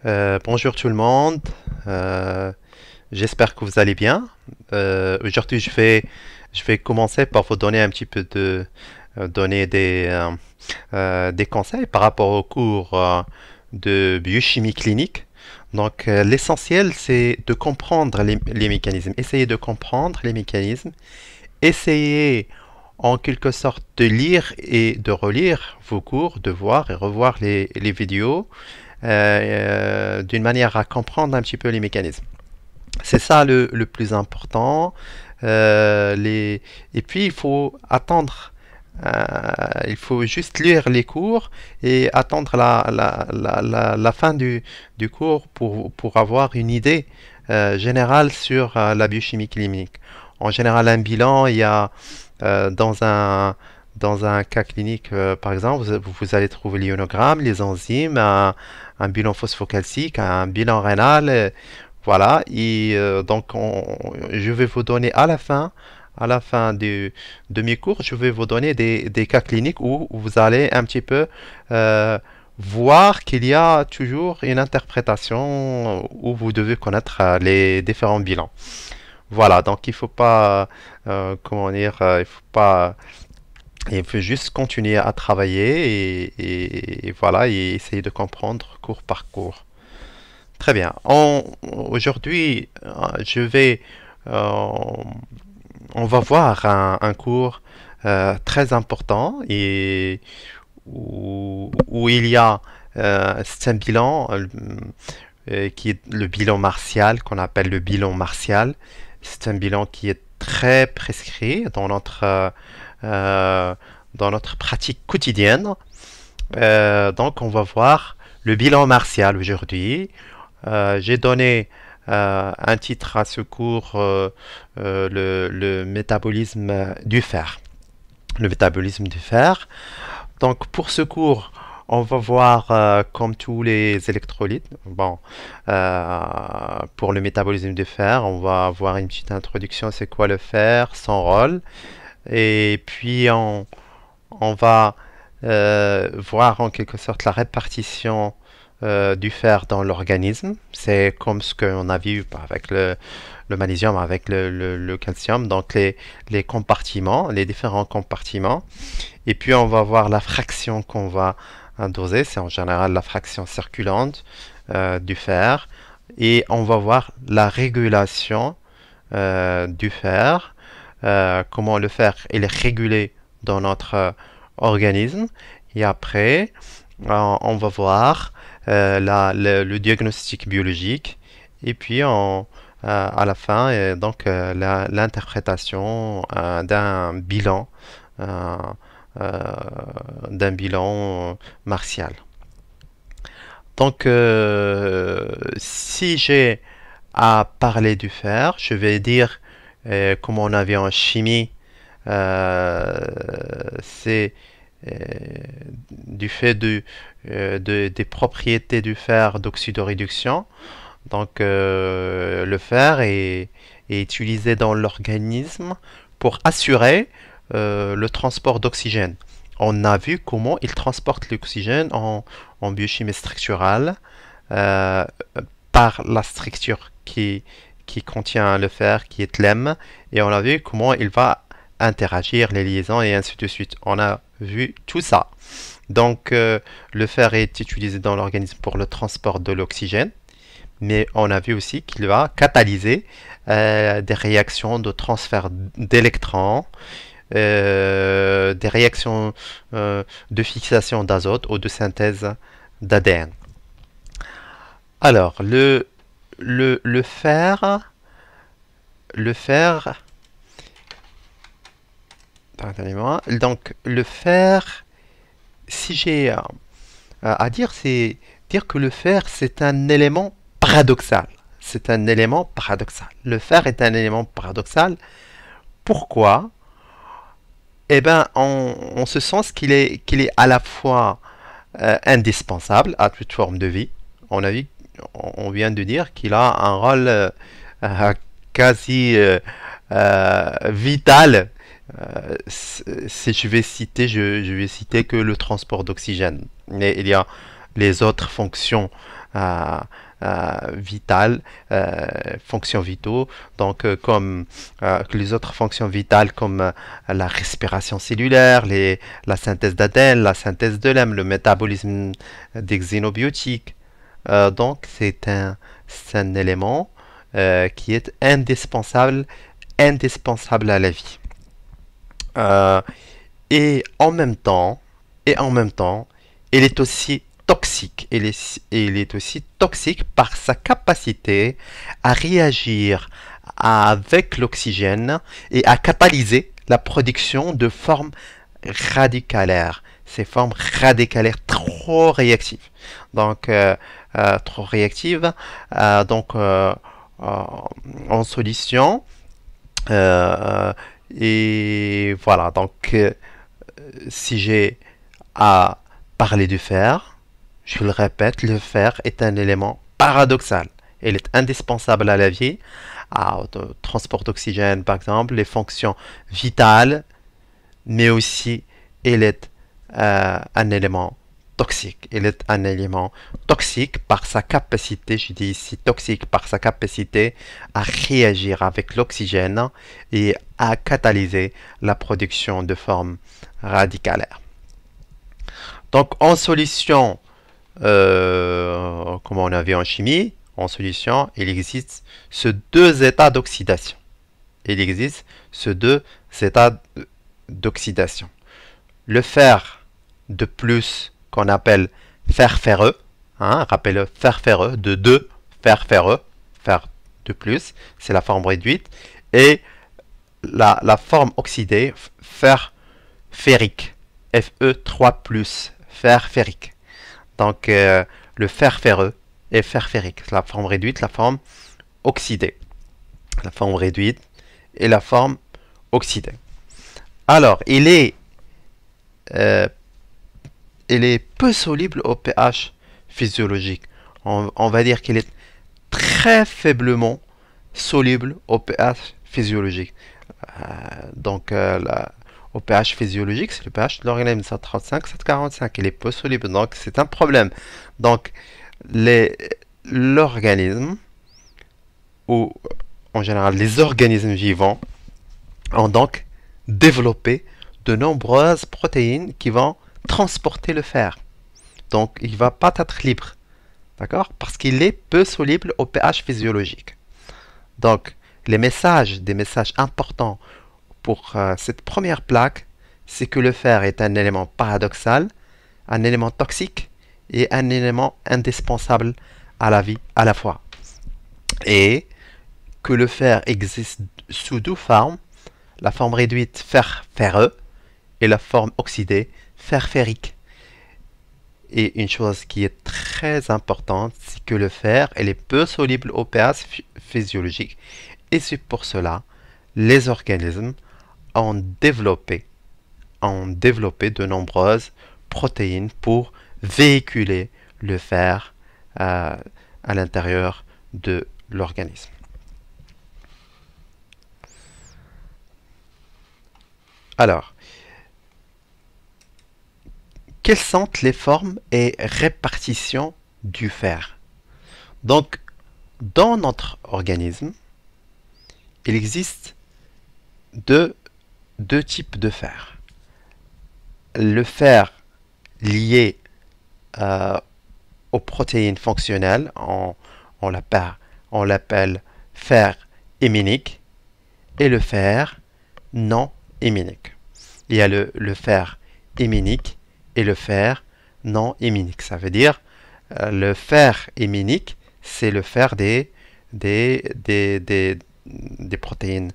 Bonjour tout le monde. Euh, J'espère que vous allez bien. Aujourd'hui, je vais commencer par vous donner un petit peu de donner des conseils par rapport au cours de biochimie clinique. Donc, l'essentiel, c'est de comprendre les mécanismes. Essayer de comprendre les mécanismes. Essayer en quelque sorte de lire et de relire vos cours, de voir et revoir les vidéos d'une manière à comprendre un petit peu les mécanismes. C'est ça le plus important. Et puis, il faut attendre. Il faut juste lire les cours et attendre la fin du cours pour avoir une idée générale sur la biochimie clinique. En général, un bilan, il y a dans dans un cas clinique, par exemple, vous allez trouver l'ionogramme, les enzymes, un bilan phosphocalcique, un bilan rénal. Voilà. Et donc, je vais vous donner à la fin de mes cours, je vais vous donner des cas cliniques où vous allez un petit peu euh, voir qu'il y a toujours une interprétation où vous devez connaître les différents bilans. Voilà, donc il faut pas, comment dire, il faut pas, il faut juste continuer à travailler et voilà, et essayer de comprendre cours par cours. Très bien. Aujourd'hui, euh, on va voir un cours très important et où il y a c'est un bilan qui est le bilan martial, qu'on appelle le bilan martial. C'est un bilan qui est très prescrit euh, dans notre pratique quotidienne. Donc, on va voir le bilan martial aujourd'hui. J'ai donné un titre à ce cours, le métabolisme du fer. Le métabolisme du fer. Donc pour ce cours, on va voir comme tous les électrolytes. Bon, pour le métabolisme du fer, on va avoir une petite introduction. C'est quoi le fer, son rôle, et puis on va voir en quelque sorte la répartition du fer dans l'organisme. C'est comme ce qu'on a vu avec le magnésium, avec le calcium, donc les compartiments, les différents compartiments. Et puis on va voir la fraction qu'on va doser, c'est en général la fraction circulante du fer. Et on va voir la régulation du fer, comment le fer il est régulé dans notre organisme. Et après, on va voir le diagnostic biologique. Et puis à la fin, donc l'interprétation euh, euh, d'un bilan martial. Donc, si j'ai à parler du fer, je vais dire comme on a vu en chimie, euh, c'est euh, du fait des propriétés du fer d'oxydoréduction. Donc, le fer est utilisé dans l'organisme pour assurer le transport d'oxygène. On a vu comment il transporte l'oxygène en biochimie structurale euh, par la structure qui contient le fer, qui est l'M, et on a vu comment il va interagir, les liaisons et ainsi de suite. On a vu tout ça. Donc, le fer est utilisé dans l'organisme pour le transport de l'oxygène, mais on a vu aussi qu'il va catalyser des réactions de transfert d'électrons, des réactions de fixation d'azote ou de synthèse d'ADN. Alors, le fer, le fer, pardonnez-moi, donc le fer, si j'ai à dire, c'est dire que le fer, c'est un élément paradoxal. C'est un élément paradoxal. Le fer est un élément paradoxal. Pourquoi? Eh bien, en ce sens qu'il est à la fois indispensable à toute forme de vie. On a vu, on vient de dire qu'il a un rôle quasi vital. Si je vais citer, je vais citer que le transport d'oxygène. Mais il y a les autres fonctions euh, vitales, fonctions vitaux, donc comme les autres fonctions vitales comme la respiration cellulaire, la synthèse d'ADN, la synthèse de l'AIM, le métabolisme des xénobiotiques. Donc c'est un élément qui est indispensable à la vie. Euh, et en même temps, il est aussi toxique. Il est aussi toxique par sa capacité à réagir avec l'oxygène et à catalyser la production de formes radicalaires. Ces formes radicalaires trop réactives. Donc, trop réactives. Donc, euh, en solution. Euh, et voilà. Donc, si j'ai à parler du fer, je le répète, le fer est un élément paradoxal. Il est indispensable à la vie, au transport d'oxygène par exemple, les fonctions vitales, mais aussi il est un élément toxique. Il est un élément toxique par sa capacité, je dis ici toxique par sa capacité à réagir avec l'oxygène et à catalyser la production de formes radicalaires. Donc en solution, comme on a vu en chimie, en solution, il existe ces deux états d'oxydation. Il existe ces deux états d'oxydation. Le fer de plus qu'on appelle fer ferreux, hein, rappelez-le, fer ferreux, de 2 fer ferreux, fer de plus, c'est la forme réduite, et la forme oxydée, fer ferrique, Fe3+, fer ferrique. Donc le fer ferreux et fer ferrique, la forme réduite, la forme oxydée. La forme réduite et la forme oxydée. Alors, euh, il est peu soluble au pH physiologique. On va dire qu'il est très faiblement soluble au pH physiologique. Au pH physiologique, c'est le pH de l'organisme 735, 745. Il est peu soluble, donc c'est un problème. Donc, l'organisme, ou en général les organismes vivants, ont donc développé de nombreuses protéines qui vont transporter le fer. Donc, il ne va pas être libre. D'accord? Parce qu'il est peu soluble au pH physiologique. Donc, des messages importants pour cette première plaque, c'est que le fer est un élément paradoxal, un élément toxique et un élément indispensable à la vie à la fois. Et que le fer existe sous deux formes, la forme réduite fer ferreux et la forme oxydée fer ferrique. Et une chose qui est très importante, c'est que le fer elle est peu soluble au pH physiologique. Et c'est pour cela les organismes ont développé de nombreuses protéines pour véhiculer le fer à l'intérieur de l'organisme. Alors, quelles sont les formes et répartitions du fer? Donc, dans notre organisme, il existe deux types de fer. Le fer lié aux protéines fonctionnelles, on l'appelle fer héminique, et le fer non héminique. Il y a le fer héminique et le fer non héminique. Ça veut dire le fer héminique, c'est le fer des protéines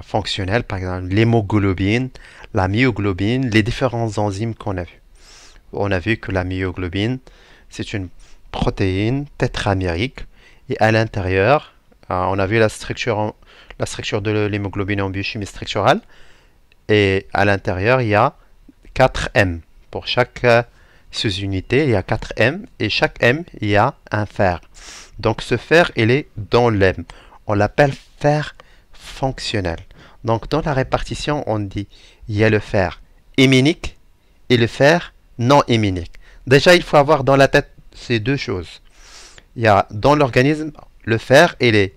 fonctionnelles, par exemple l'hémoglobine, la myoglobine, les différents enzymes qu'on a vus. On a vu que la myoglobine, c'est une protéine tétramérique et à l'intérieur, on a vu la structure de l'hémoglobine en biochimie structurale et à l'intérieur, il y a 4 M. Pour chaque sous-unité, il y a 4 M et chaque M, il y a un fer. Donc ce fer, il est dans l'M. On l'appelle fer fonctionnel. Donc dans la répartition, on dit il y a le fer héminique et le fer non héminique. Déjà, il faut avoir dans la tête ces deux choses. Il y a dans l'organisme, le fer et les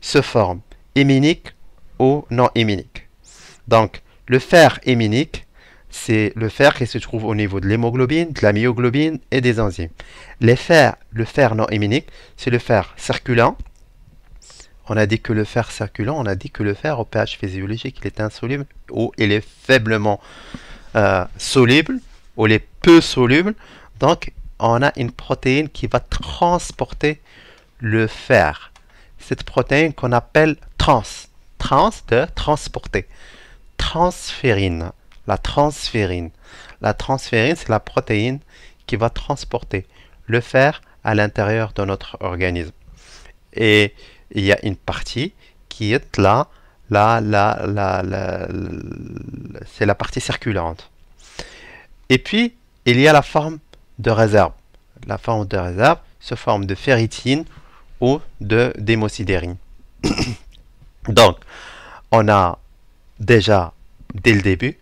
se forment héminique ou non héminique. Donc, le fer héminique, c'est le fer qui se trouve au niveau de l'hémoglobine, de la myoglobine et des enzymes. Le fer non héminique, c'est le fer circulant. On a dit que le fer circulant, on a dit que le fer au pH physiologique, il est insoluble ou il est faiblement soluble ou il est peu soluble. Donc, on a une protéine qui va transporter le fer. Cette protéine qu'on appelle trans de transporter. Transférine. La transférine. La transférine, c'est la protéine qui va transporter le fer à l'intérieur de notre organisme. Et il y a une partie qui est c'est la partie circulante. Et puis, il y a la forme de réserve. La forme de réserve se forme de ferritine ou d'hémosidérine. Donc, on a déjà, dès le début,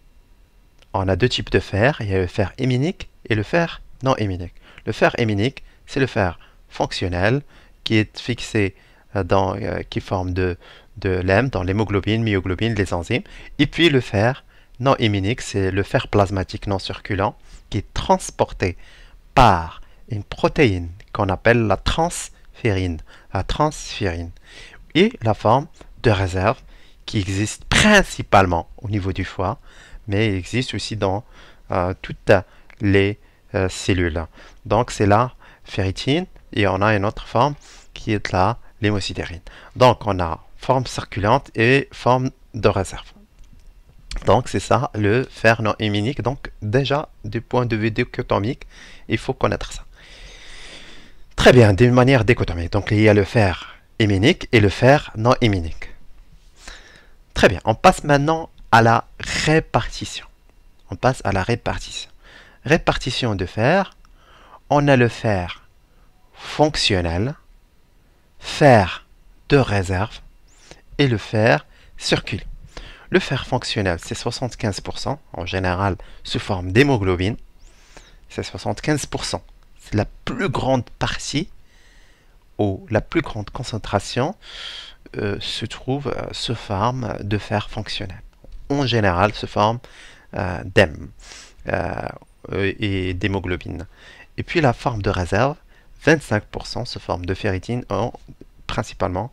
on a deux types de fer. Il y a le fer héminique et le fer non héminique. Le fer héminique, c'est le fer fonctionnel qui est fixé qui forme de l'hème dans l'hémoglobine, myoglobine, les enzymes. Et puis le fer non héminique, c'est le fer plasmatique non circulant qui est transporté par une protéine qu'on appelle la transférine. La transférine. Et la forme de réserve qui existe principalement au niveau du foie, mais il existe aussi dans toutes les cellules. Donc c'est la ferritine et on a une autre forme qui est là, l'hémosidérine. Donc on a forme circulante et forme de réserve. Donc c'est ça le fer non héminique. Donc déjà du point de vue dichotomique, il faut connaître ça. Très bien, d'une manière dichotomique. Donc il y a le fer héminique et le fer non héminique. Très bien, on passe maintenant à la répartition. On passe à la répartition. Répartition de fer, on a le fer fonctionnel, fer de réserve et le fer circulant. Le fer fonctionnel, c'est 75%, en général sous forme d'hémoglobine. C'est 75%. C'est la plus grande partie ou la plus grande concentration se trouve sous forme de fer fonctionnel. En général, sous forme d'hème et d'hémoglobine. Et puis la forme de réserve, 25% sous forme de ferritine, principalement,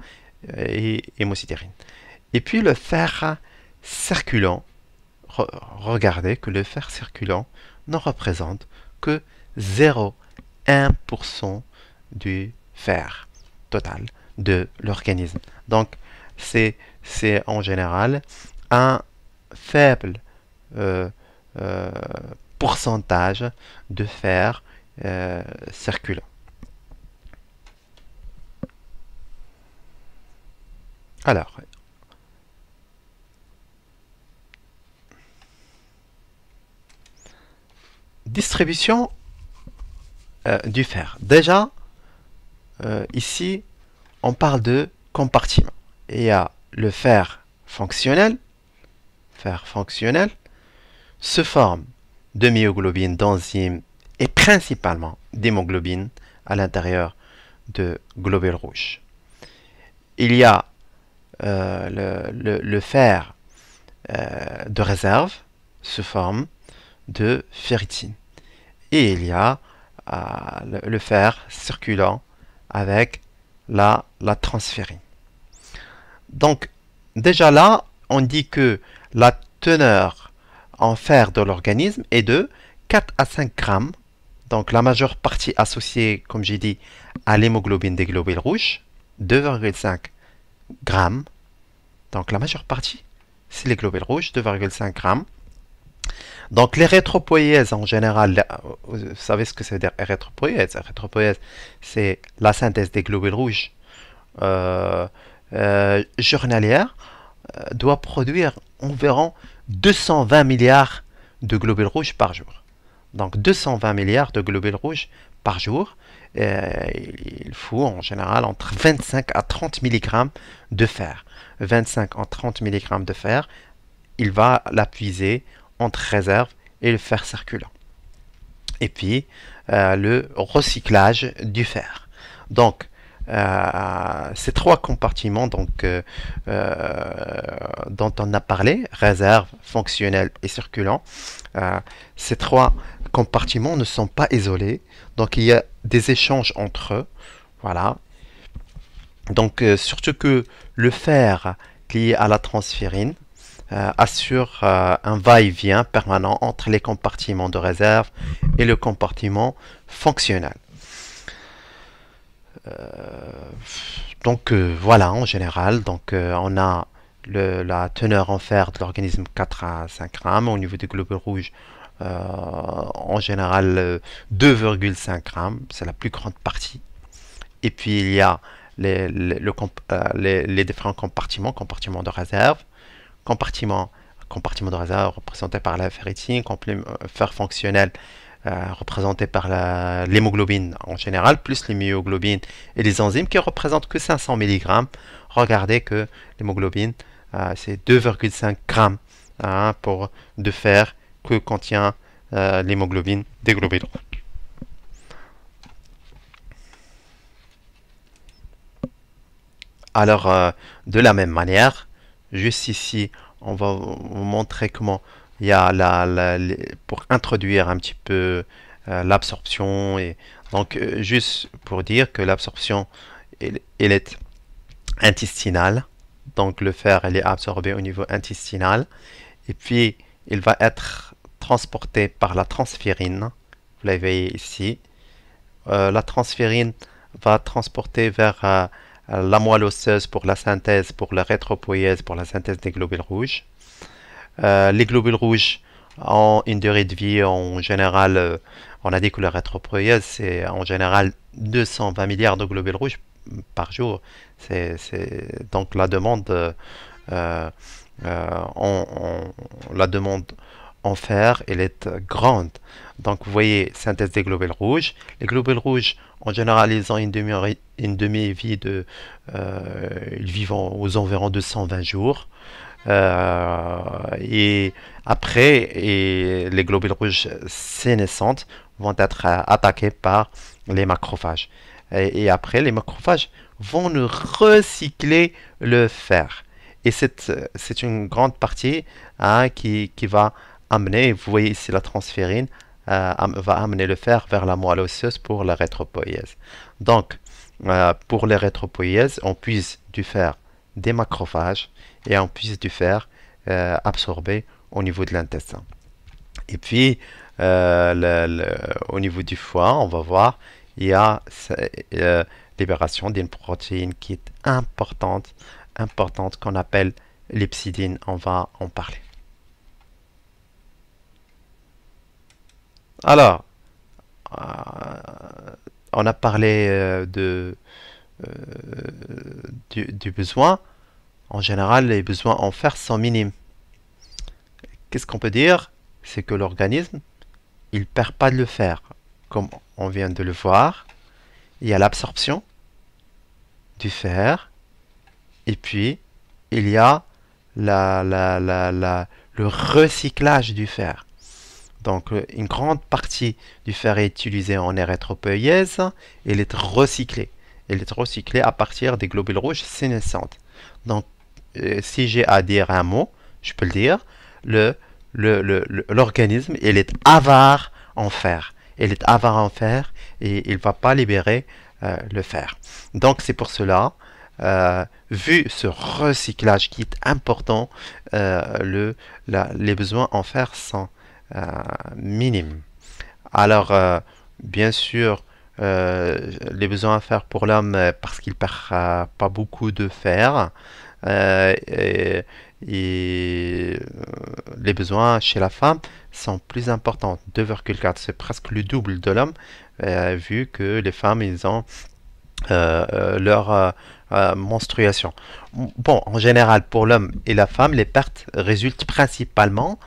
et hémosidérine. Et puis le fer circulant, regardez que le fer circulant ne représente que 0,1% du fer total de l'organisme. Donc, c'est en général un faible pourcentage de fer circulant. Alors, distribution du fer. Déjà, ici, on parle de compartiments. Il y a le fer fonctionnel se forme de myoglobine, d'enzymes et principalement d'hémoglobine à l'intérieur de globules rouges. Il y a le fer de réserve se forme de ferritine. Et il y a le fer circulant avec la transférine. Donc, déjà là, on dit que la teneur en fer de l'organisme est de 4 à 5 grammes. Donc, la majeure partie associée, comme j'ai dit, à l'hémoglobine des globules rouges, 2,5 grammes. Donc, la majeure partie, c'est les globules rouges, 2,5 grammes. Donc, l'érythropoïèse, en général, vous savez ce que ça veut dire érythropoïèse. Érythropoïèse, c'est la synthèse des globules rouges journalière, doit produire environ 220 milliards de globules rouges par jour. Donc, 220 milliards de globules rouges par jour. Il faut en général entre 25 à 30 mg de fer. 25 à 30 mg de fer, il va l'appuiser entre réserve et le fer circulant. Et puis, le recyclage du fer. Donc, ces trois compartiments dont on a parlé, réserve, fonctionnel et circulant, ces trois compartiments ne sont pas isolés, donc il y a des échanges entre eux. Voilà. Donc, surtout que le fer lié à la transférine assure un va-et-vient permanent entre les compartiments de réserve et le compartiment fonctionnel. Voilà, en général, on a la teneur en fer de l'organisme 4 à 5 grammes. Au niveau des globules rouges, en général 2,5 grammes, c'est la plus grande partie. Et puis il y a les différents compartiments, compartiments de réserve, compartiment, compartiment de réserve représenté par la ferritine, fer fonctionnel représenté par l'hémoglobine en général, plus les myoglobines et les enzymes qui représentent que 500 mg. Regardez que l'hémoglobine, c'est 2,5 grammes de fer que contient l'hémoglobine des globules. Alors, de la même manière, juste ici, on va vous montrer comment il y a pour introduire un petit peu l'absorption. Et donc, juste pour dire que l'absorption, elle est intestinale. Donc, le fer, il est absorbé au niveau intestinal. Et puis, il va être transporté par la transférine. Vous la voyez ici. La transférine va transporter vers la moelle osseuse pour la synthèse, pour la rétropoïèse, pour la synthèse des globules rouges. Les globules rouges ont une durée de vie en général, on a dit que la rétropoïèse, c'est en général 220 milliards de globules rouges par jour. Donc la demande, la demande en fer, elle est grande. Donc vous voyez, synthèse des globules rouges. Les globules rouges, en général, ils ont une demi-vie ils vivent aux environs de 120 jours. Et après, les globules rouges sénescentes vont être attaqués par les macrophages. Et après, les macrophages vont nous recycler le fer. Et c'est une grande partie qui va amener, vous voyez ici la transférine, va amener le fer vers la moelle osseuse pour la rétropoïèse. Donc, pour les rétropoïèses, on puise du fer des macrophages et on puise du fer absorbé au niveau de l'intestin. Et puis, au niveau du foie, on va voir, il y a libération d'une protéine qui est importante qu'on appelle l'hepsidine. On va en parler. Alors, on a parlé euh, du besoin. En général, les besoins en fer sont minimes. Qu'est-ce qu'on peut dire? C'est que l'organisme, il perd pas de le fer. Comme on vient de le voir, il y a l'absorption du fer, et puis il y a le recyclage du fer. Donc, une grande partie du fer est utilisée en érythropoïèse et il est recyclé. Il est recyclé à partir des globules rouges sénescentes. Donc, si j'ai à dire un mot, je peux le dire, l'organisme, il est avare en fer. Il est avare en fer et il ne va pas libérer le fer. Donc, c'est pour cela, vu ce recyclage qui est important, les besoins en fer sont minimes. Alors, bien sûr, les besoins en fer pour l'homme, parce qu'il ne perd pas beaucoup de fer, et les besoins chez la femme sont plus importants, 2,4, c'est presque le double de l'homme, vu que les femmes, ils ont leur menstruation. Bon, en général, pour l'homme et la femme, les pertes résultent principalement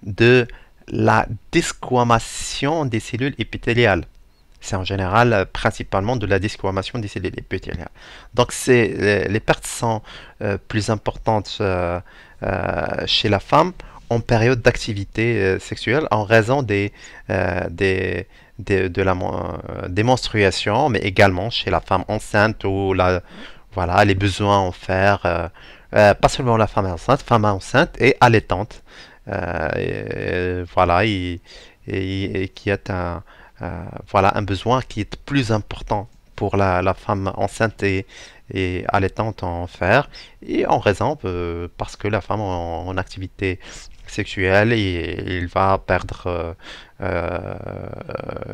de la desquamation des cellules épithéliales. C'est en général principalement de la desquamation des cellules épithéliales. Donc les pertes sont plus importantes chez la femme en période d'activité sexuelle en raison des des menstruations, mais également chez la femme enceinte ou voilà, les besoins en fer, pas seulement la femme enceinte et allaitante. Voilà, et qui est voilà, un besoin qui est plus important pour la femme enceinte et allaitante en fer, et en raison, parce que la femme en activité sexuelle, il va perdre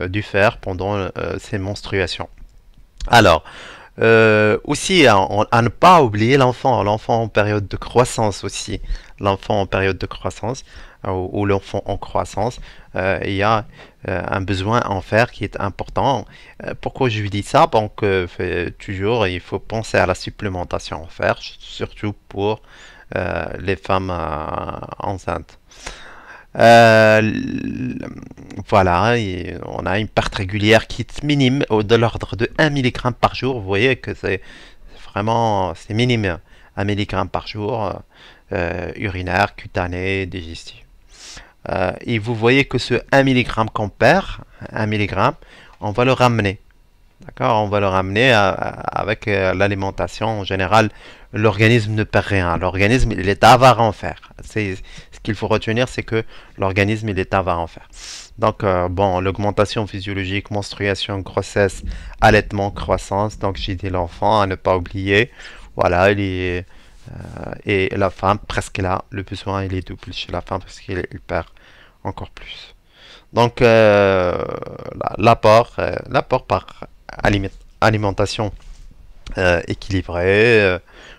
du fer pendant ses menstruations. Alors, aussi, à ne pas oublier l'enfant en période de croissance aussi. L'enfant en période de croissance, ou l'enfant en croissance, il y a un besoin en fer qui est important. Pourquoi je lui dis ça? Donc, toujours, il faut penser à la supplémentation en fer, surtout pour les femmes enceintes. Euh, voilà, et on a une perte régulière qui est minime, de l'ordre de 1 mg par jour. Vous voyez que c'est vraiment, c'est minime, 1 mg par jour, urinaire, cutané, digestif. Et vous voyez que ce 1 mg qu'on perd, 1 mg, on va le ramener. D'accord, on va le ramener avec l'alimentation. En général, l'organisme ne perd rien. L'organisme, il est avare en fer. C'est ce qu'il faut retenir, c'est que l'organisme, il est avare en fer. Donc, bon, l'augmentation physiologique, menstruation, grossesse, allaitement, croissance. Donc, j'ai dit l'enfant à ne pas oublier. Voilà, et la femme, presque là, le besoin, il est double chez la femme parce qu'il perd encore plus. Donc, l'apport par alimentation équilibrée,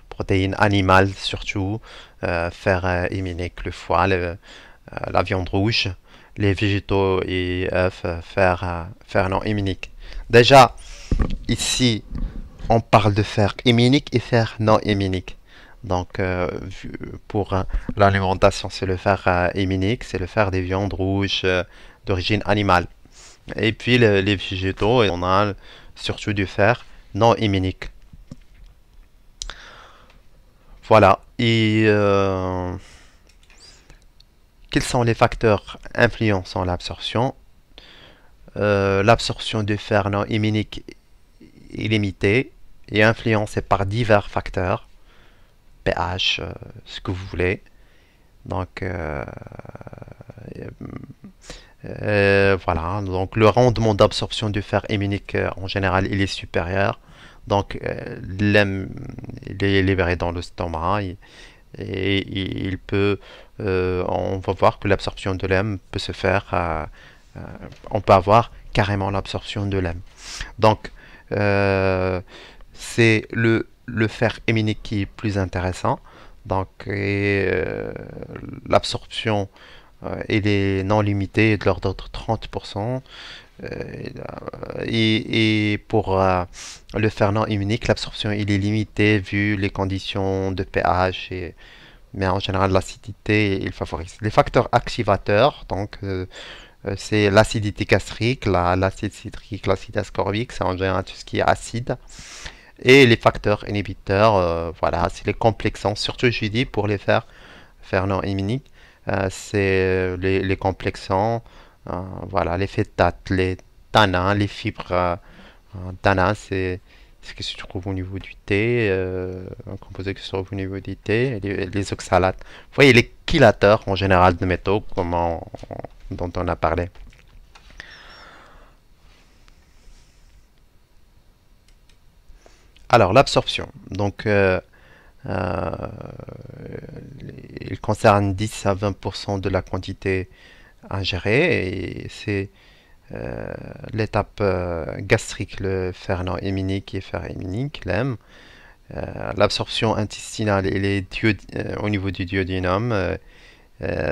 protéines animales surtout, fer héminique, le foie, la viande rouge, les végétaux et œufs, fer non héminique. Déjà, ici, on parle de fer héminique et fer non héminique. Donc, pour l'alimentation, c'est le fer héminique, c'est le fer des viandes rouges d'origine animale. Et puis les végétaux, on a surtout du fer non héminique. Voilà. Et quels sont les facteurs influençant l'absorption? L'absorption du fer non héminique est limitée et influencée par divers facteurs, pH, ce que vous voulez. Donc, voilà, donc le rendement d'absorption du fer héminique en général il est supérieur. Donc l'aime il est libéré dans le stomac et il peut, on va voir que l'absorption de l'aime peut se faire, euh, on peut avoir carrément l'absorption de l'aime. Donc c'est le fer héminique qui est plus intéressant. Donc l'absorption il est non limité de l'ordre de 30%. Euh, et pour le fer non immunique, l'absorption il est limitée vu les conditions de pH, mais en général l'acidité il favorise. Les facteurs activateurs, donc c'est l'acidité gastrique, l'acide citrique, l'acide ascorbique, c'est en général tout ce qui est acide. Et les facteurs inhibiteurs, voilà, c'est les complexants, surtout je dis pour les fer non immuniques, c'est les complexants, voilà, les phétates, les tanins, les fibres. Tanins, c'est ce qui se trouve au niveau du thé, un composé qui se trouve au niveau du thé, et les oxalates. Vous voyez, les chélateurs en général de métaux, dont on a parlé. Alors, l'absorption. Donc, euh, il concerne 10 à 20% de la quantité ingérée et c'est l'étape gastrique, le fer non héminique et fer héminique, l'hème. L'absorption intestinale, il est au niveau du duodénum,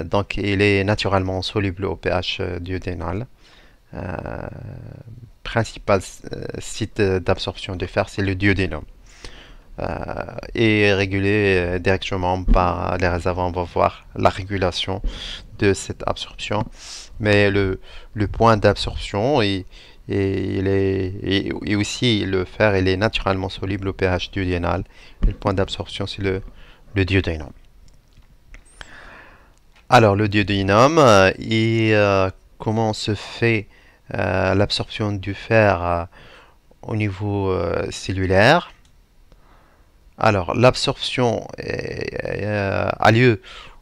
donc il est naturellement soluble au pH duodénal. Euh, Principal site d'absorption de fer, c'est le duodénum. Et régulé directement par les réservoirs. On va voir la régulation de cette absorption. Mais le point d'absorption et aussi le fer, il est naturellement soluble au pH duodénal. Et le point d'absorption, c'est le duodénum. Alors, le duodénum, comment se fait l'absorption du fer au niveau cellulaire. Alors, l'absorption a lieu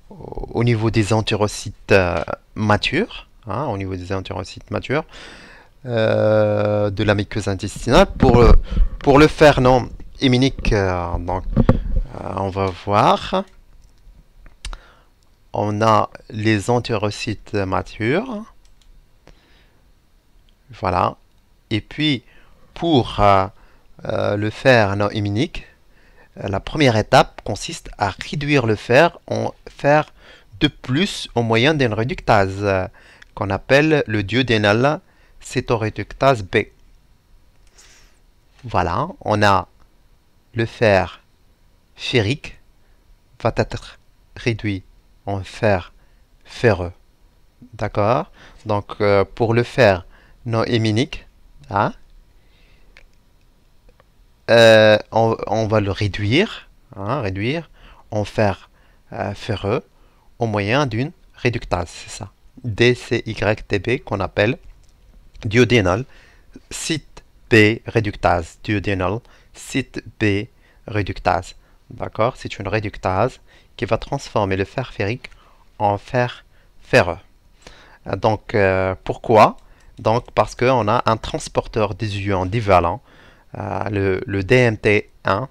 au niveau des entérocytes matures, hein, au niveau des entérocytes matures de la muqueuse intestinale. Pour le fer non héminique, on va voir. On a les entérocytes matures. Voilà. Et puis, pour le fer non héminique, la première étape consiste à réduire le fer en fer de plus au moyen d'une réductase qu'on appelle le duodénal cétoréductase B. Voilà, on a le fer ferrique va être réduit en fer ferreux. D'accord? Donc pour le fer non héminique, hein, on va le réduire, hein, réduire en fer ferreux au moyen d'une réductase, c'est ça. DCYTB qu'on appelle duodénal site B réductase. Duodénal site B réductase. D'accord? C'est une réductase qui va transformer le fer ferrique en fer ferreux. Donc pourquoi? Donc parce qu'on a un transporteur des ions divalents, le DMT1,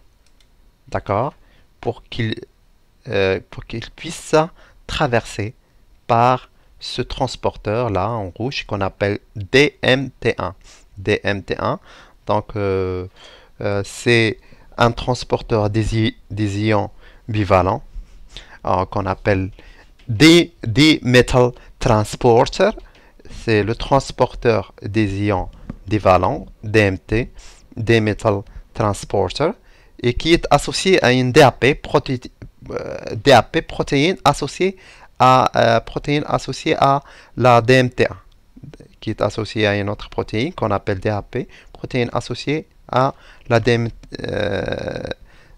d'accord, pour qu'il puisse traverser par ce transporteur là en rouge qu'on appelle DMT1. DMT1, donc c'est un transporteur des ions bivalents qu'on appelle D-metal transporter. C'est le transporteur des ions divalents, DMT, D-metal transporter, et qui est associé à une DAP, protéine associée à la DMT1, qui est associée à une autre protéine qu'on appelle DAP, protéine associée à la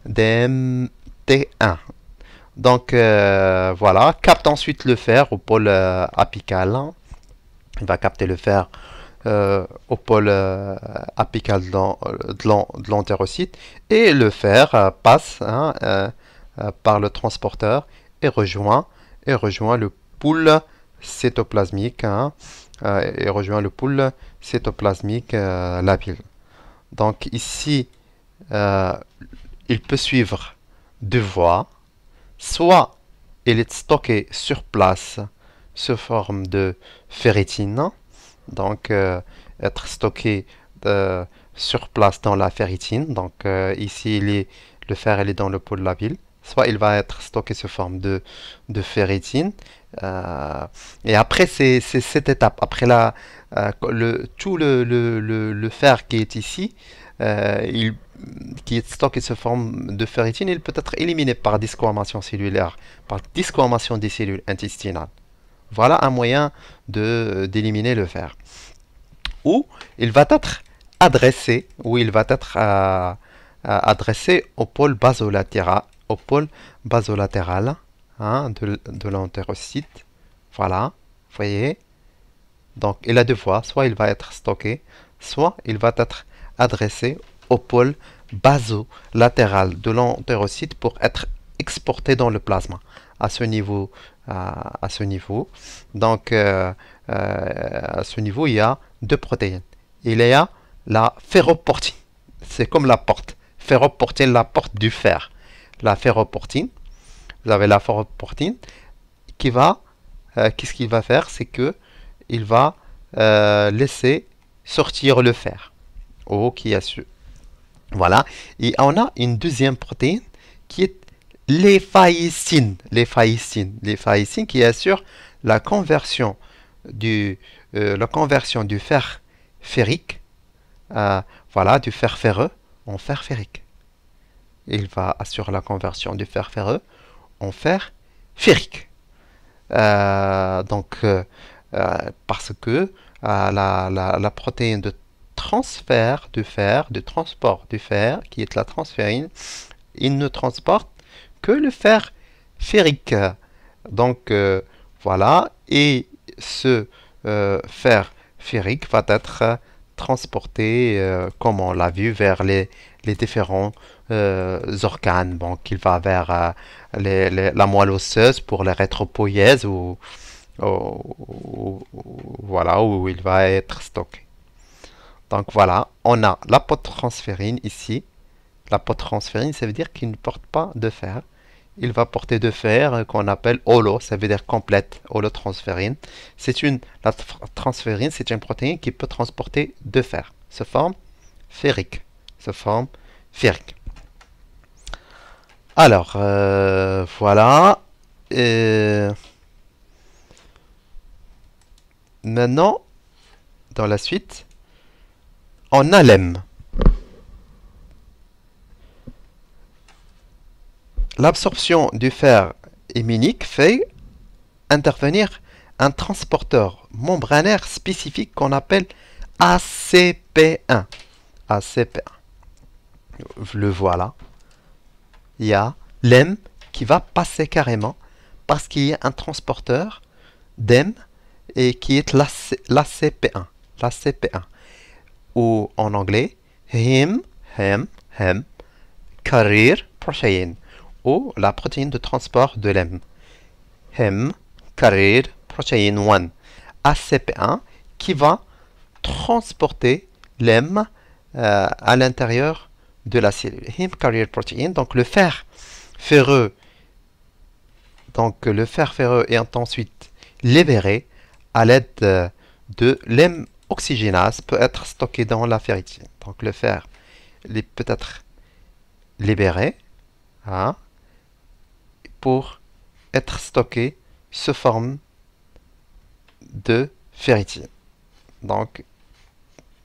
DMT1. Donc voilà, capte ensuite le fer au pôle apical. Il va capter le fer au pôle apical de l'entérocyte, et le fer passe, hein, par le transporteur et rejoint le pool cytoplasmique, hein, labile. Donc ici, il peut suivre deux voies. Soit il est stocké sur place sous forme de ferritine, donc être stocké sur place dans la ferritine. Donc ici le fer il est dans le pôle labile. Soit il va être stocké sous forme de ferritine. Et après c'est cette étape, après tout le fer qui est ici, qui est stocké sous forme de ferritine, il peut être éliminé par desquamation cellulaire, par desquamation des cellules intestinales. Voilà un moyen d'éliminer le fer. Ou il va être adressé, adressé au pôle basolatéral, hein, de l'entérocyte. Voilà, vous voyez. Donc il a deux voies, soit il va être stocké, soit il va être adressé au pôle basolatéral de l'entérocyte pour être exporté dans le plasma. À ce niveau, donc à ce niveau, il y a deux protéines. Il y a la ferroportine, c'est comme la porte. Ferroportine, la porte du fer. La ferroportine, vous avez la ferroportine qui va, qu'est-ce qu'il va faire? C'est que il va laisser sortir le fer. Oh, qui a su. Voilà. Et on a une deuxième protéine qui est l'éphaïcine. L'éphaïcine qui assure la conversion du fer ferrique, voilà, du fer ferreux en fer ferrique. Il va assurer la conversion du fer ferreux en fer ferrique. Parce que la protéine de transfert du fer, de transport du fer, qui est la transférine, il ne transporte que le fer ferrique. Donc voilà, et ce fer ferrique va être transporté, comme on l'a vu, vers les différents organes. Donc, il va vers la moelle osseuse pour l'érythropoïèse voilà, où il va être stocké. Donc voilà, on a l'apotransférine ici. L'apotransférine, ça veut dire qu'il ne porte pas de fer. Il va porter de fer qu'on appelle holo, ça veut dire complète, holotransférine. La transférine, c'est une protéine qui peut transporter de fer, se forme ferrique, se forme ferrique. Alors, voilà. Maintenant, dans la suite, on a l'hème. L'absorption du fer héminique fait intervenir un transporteur membranaire spécifique qu'on appelle ACP1. ACP1. Le voilà. Il y a l'hème qui va passer carrément parce qu'il y a un transporteur d'hème et qui est l'ACP1. L'ACP1. Ou en anglais, hem, carrier protein, ou la protéine de transport de l'hème. Hem, carrier protein 1, ACP1, qui va transporter l'hème à l'intérieur de la cellule. Hem carrier protein, donc le fer ferreux, est ensuite libéré à l'aide de l'hème oxygénase peut être stocké dans la ferritine. Donc le fer peut être libéré pour être stocké sous forme de ferritine. Donc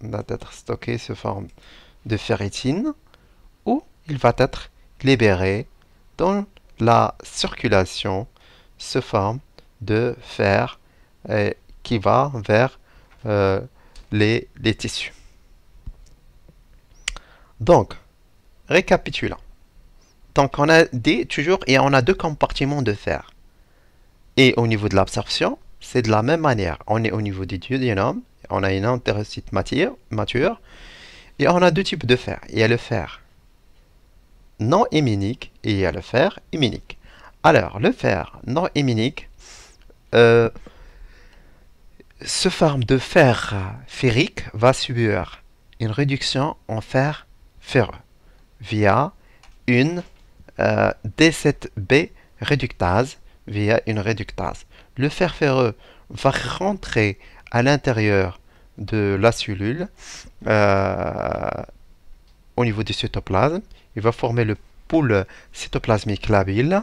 il va être stocké sous forme de ferritine ou il va être libéré dans la circulation sous forme de fer qui va vers les tissus. Donc, récapitulons. Donc, on a toujours, et on a deux compartiments de fer. Et au niveau de l'absorption, c'est de la même manière. On est au niveau du duodénum, on a une entérocyte mature, et on a deux types de fer. Il y a le fer non héminique et il y a le fer héminique. Alors, le fer non héminique ce forme de fer ferrique va subir une réduction en fer ferreux via une D7B réductase, Le fer ferreux va rentrer à l'intérieur de la cellule au niveau du cytoplasme. Il va former le pool cytoplasmique labile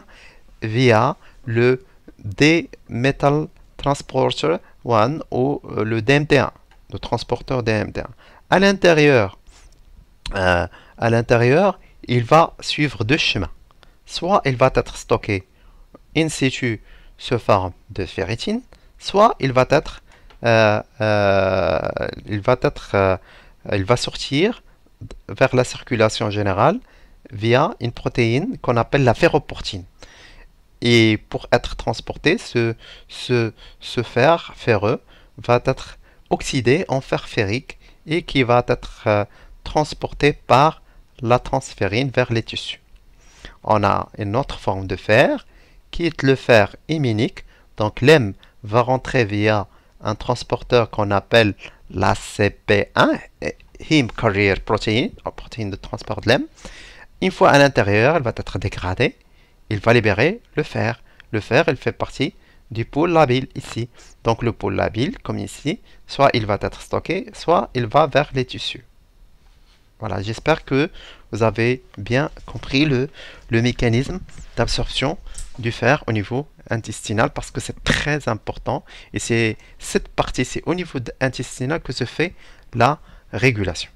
via le D-metal transporter 1 ou le DMT1, le transporteur DMT1. À l'intérieur, il va suivre deux chemins. Soit il va être stocké in situ sous forme de ferritine, soit il va sortir vers la circulation générale via une protéine qu'on appelle la ferroportine. Et pour être transporté, ce fer ferreux va être oxydé en fer ferrique et qui va être transporté par la transférine vers les tissus. On a une autre forme de fer qui est le fer héminique. Donc l'hème va rentrer via un transporteur qu'on appelle la CP1, Heme Carrier Protein, protéine de transport de l'hème. Une fois à l'intérieur, elle va être dégradée. Il va libérer le fer. Le fer, il fait partie du pôle labile ici. Donc le pôle labile, comme ici, soit il va être stocké, soit il va vers les tissus. Voilà, j'espère que vous avez bien compris le mécanisme d'absorption du fer au niveau intestinal parce que c'est très important. Et c'est cette partie, c'est au niveau intestinal que se fait la régulation.